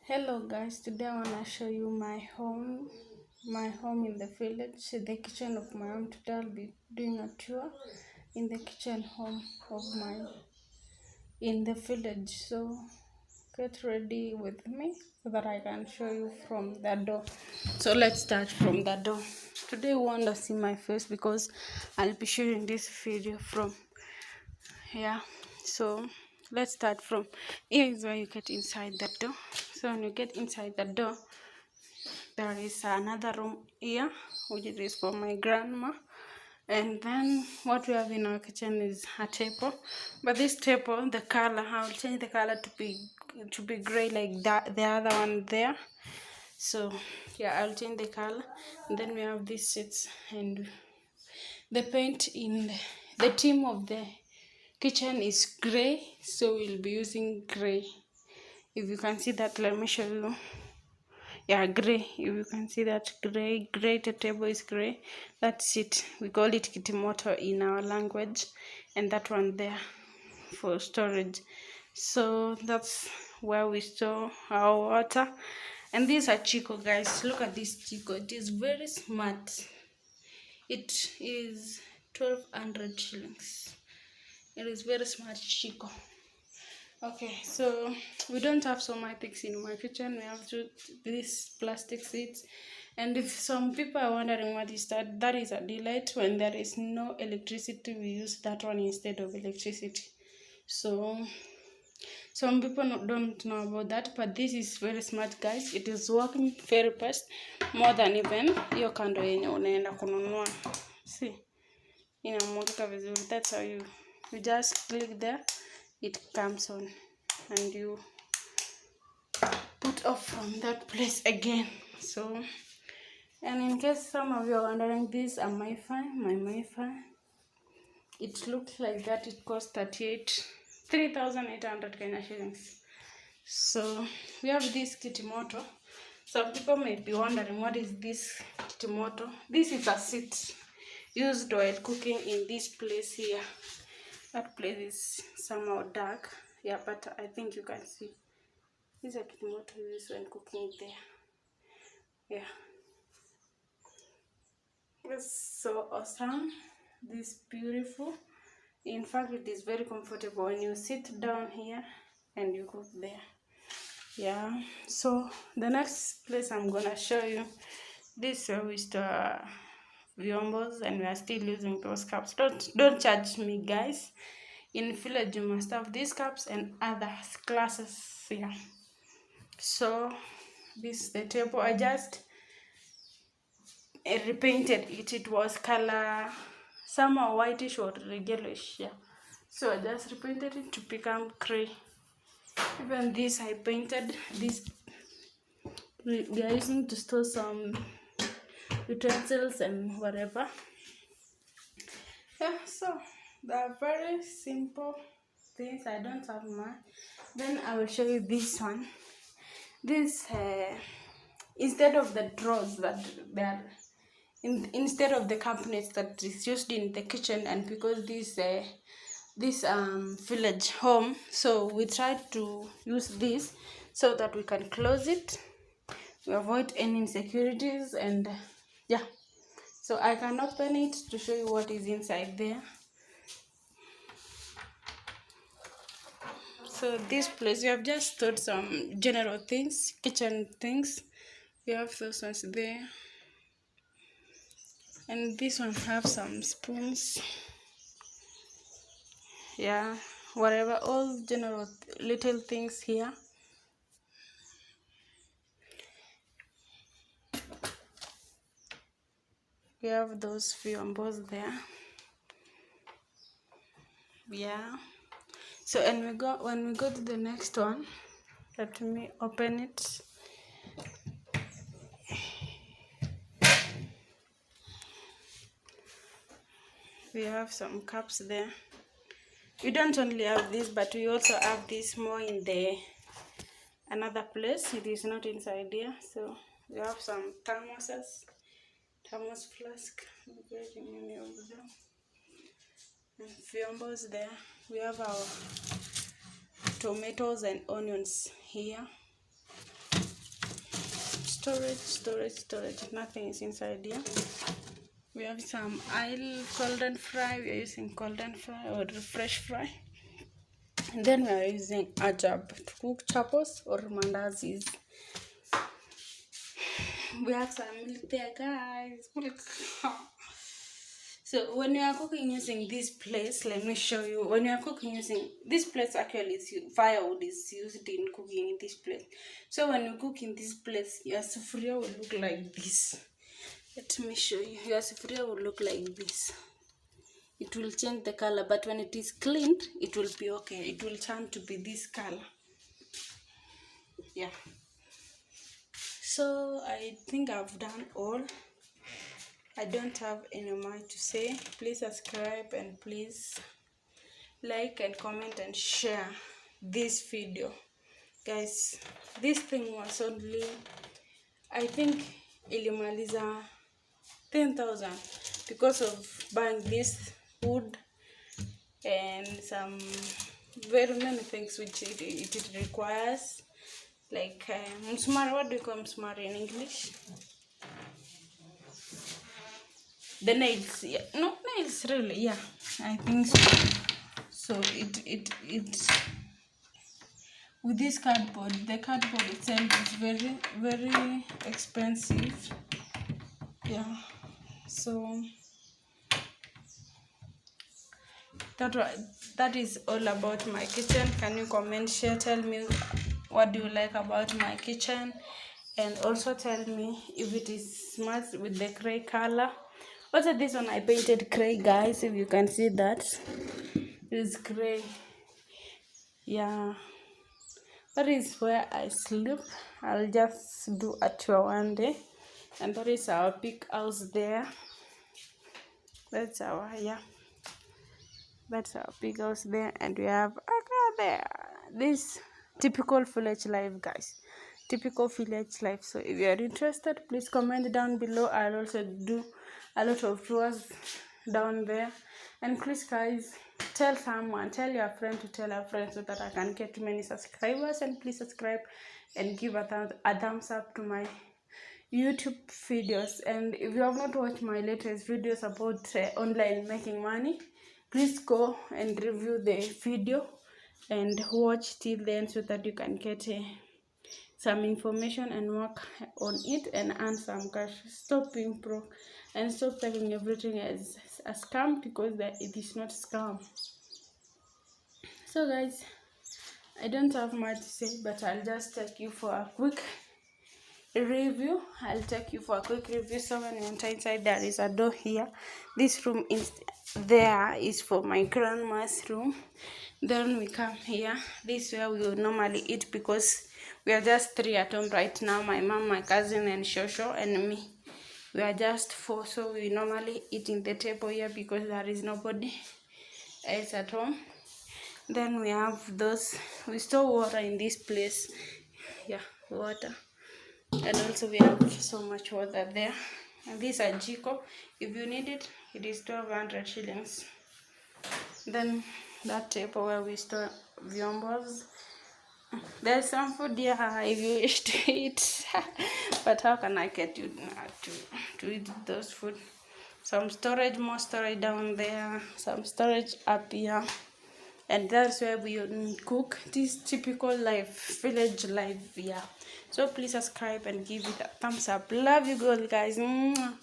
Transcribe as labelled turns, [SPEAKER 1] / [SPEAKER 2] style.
[SPEAKER 1] Hello guys, today I want to show you my home in the village, the kitchen of my home. Today I'll be doing a tour in the kitchen home of my in the village. So get ready with me so that I can show you from the door. So let's start from the door. Today you want to see my face because I'll be shooting this video from here. So let's start from here. Is where you get inside the door. So when you get inside the door, there is another room here which is for my grandma, and then what we have in our kitchen is a table. But this table, the color, I'll change the color to be gray like that, the other one there. So yeah, I'll change the color. And then we have these seats, and the paint in the theme of the kitchen is gray, so we'll be using gray. If you can see that, let me show you. Yeah, gray. If you can see that, gray, the table is gray. That's it. We call it kitimoto in our language, and that one there for storage. So that's where we store our water. And these are chico, guys. Look at this chico. It is very smart. It is 1200 shillings. It is very smart chico. Okay, so we don't have so much things in my kitchen. We have these plastic seats. And if some people are wondering what is that, that is a delight. When there is no electricity, we use that one instead of electricity. So some people don't know about that, but this is very smart, guys. It is working very fast, more than even hiyo kando yenye unaenda kununua. See, inamwagika vizuri. That's how you just click there, it comes on, and you put off from that place again. So, and in case some of you are wondering, these are my MiFi. It looks like that. It costs 3,800 Kenya shillings. So we have this kitimoto. Some people may be wondering, what is this kitimoto? This is a seat used while cooking in this place here. That place is somehow dark, yeah, but I think you can see. This is a kitimoto used when cooking there. Yeah, it's so awesome. This beautiful. In fact, it is very comfortable when you sit down here and you cook there. Yeah, so the next place I'm gonna show you, this where we store vyombos, and we are still using those cups. Don't charge me, guys. In village you must have these cups and other classes. Yeah, so this is the table. I just repainted it. It was color somehow whitish or yellowish. Yeah, so I just repainted it to become gray. Even this, I painted this. We are using to store some utensils and whatever. Yeah, so they are very simple things. I don't have much. Then I will show you this one. This instead of the drawers that they are instead of the cabinets that is used in the kitchen, and because this village home, so we tried to use this so that we can close it, we avoid any insecurities, and yeah, so I can open it to show you what is inside there. So this place, we have just stored some general things, kitchen things. We have those ones there, and this one have some spoons. Yeah, whatever, all general little things here. We have those vyombos there. Yeah, so and when we go to the next one, let me open it. We have some cups there. We don't only have this, but we also have this more in the another place. It is not inside here. So we have some thermoses thermos flask, getting any of them. And vyombo's there. We have our tomatoes and onions here. Storage. Nothing is inside here. We have some oil, cold and fry. We are using cold and fry or fresh fry. And then we are using ajab to cook chapos or mandazis. We have some milk there, guys. Milk. So when you are cooking using this place, let me show you. When you are cooking using this place, actually firewood is used in cooking in this place. So when you cook in this place, your sufuria will look like this. Let me show you. Your sufuria will look like this. It will change the color, but when it is cleaned, it will be okay. It will turn to be this color. Yeah. So I think I've done all. I don't have any more to say. Please subscribe and please like and comment and share this video, guys. This thing was only, I think, ilimaliza 10,000 because of buying this wood and some very many things which it requires, like msumari. What do you call msumari in English? The nails. Yeah, no nails really. Yeah, I think so. So it with this cardboard, the cardboard itself is very expensive. Yeah, so that is all about my kitchen. Can you comment, share, tell me what do you like about my kitchen, and also tell me if it is matched with the gray color. Also, this one I painted gray, guys. If you can see that, it's gray. Yeah, that is where I sleep. I'll just do a tour one day. And that is our big house there. That's our big house there, and we have a car there. This typical village life, guys. Typical village life. So if you are interested, please comment down below. I'll also do a lot of tours down there. And please, guys, tell your friend to tell a friend so that I can get many subscribers. And please subscribe and give a thumbs up to my YouTube videos. And if you have not watched my latest videos about online making money, please go and review the video and watch till the end so that you can get some information and work on it and earn some cash. Stop being broke and stop taking everything as a scam, because it is not scam. So guys, I don't have much to say, but I'll just take you for a quick review. So when you enter inside, there is a door here. This room is for my grandma's room. Then we come here. This is where we will normally eat, because we are just 3 at home right now. My mom, my cousin, and Shosho, and me. We are just 4, so we normally eat in the table here because there is nobody else at home. Then we have we store water in this place. Yeah, water. And also we have so much water there. And this is a jiko. If you need it, it is 1,200 shillings. Then that table where we store vyombos. There's some food here if you wish to eat. But how can I get you to eat those food? More storage down there, some storage up here. And that's where we cook. This typical life, village life. Yeah. So please subscribe and give it a thumbs up. Love you girl, guys. Mwah.